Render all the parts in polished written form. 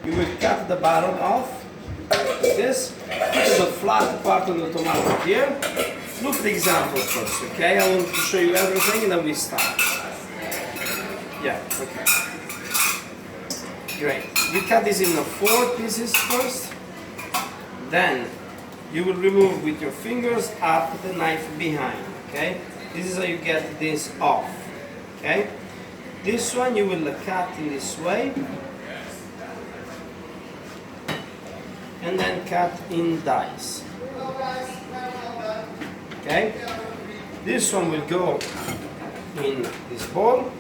You will cut the bottom off, like this. Put the flat part of the tomato here. Look at the example first, okay? I want to show you everything and then we start. Yeah, okay. Great. You cut this in 4 pieces first. Then you will remove with your fingers up the knife behind, okay? This is how you get this off, okay? This one you will cut in this way and then cut in dice, okay? This one will go in this bowl.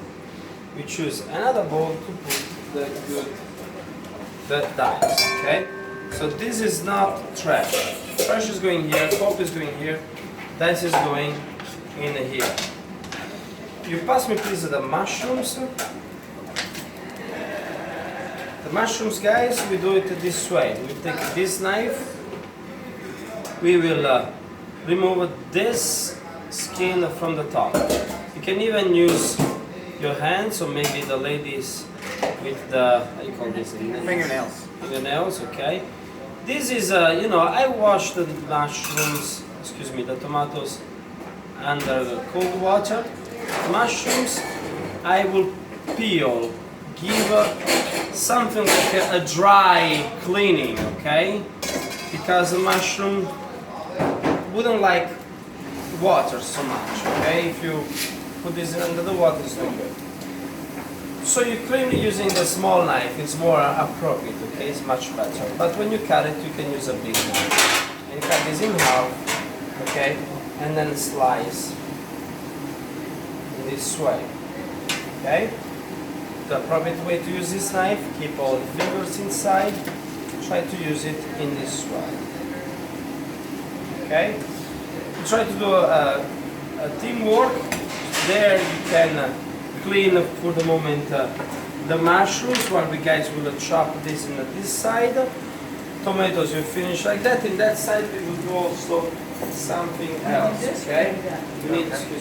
We choose another bowl to put the dice, okay? So this is not trash. Trash is going here, pulp is going here, dice is going in here. You pass me please the mushrooms. The mushrooms, guys, we do it this way. We take this knife, we will remove this skin from the top. You can even use your hands, or maybe the ladies with the, how you call this? Fingernails. Fingernails, okay. This is, you know, I wash the mushrooms, excuse me, the tomatoes under the cold water. Mushrooms, I will peel, give something like a dry cleaning, okay? Because the mushroom wouldn't like water so much, okay? If you put this under the water, it's not good. So you clean it using the small knife, it's more appropriate, okay? It's much better. But when you cut it, you can use a big knife. And cut this in half, okay? And then slice in this way, okay? The appropriate way to use this knife, keep all the fingers inside, try to use it in this way, okay? Try to do a teamwork. There you can clean for the moment the mushrooms, while we guys will chop this in this side. Tomatoes you finish like that. In that side we will do also something else, okay? You need, excuse me.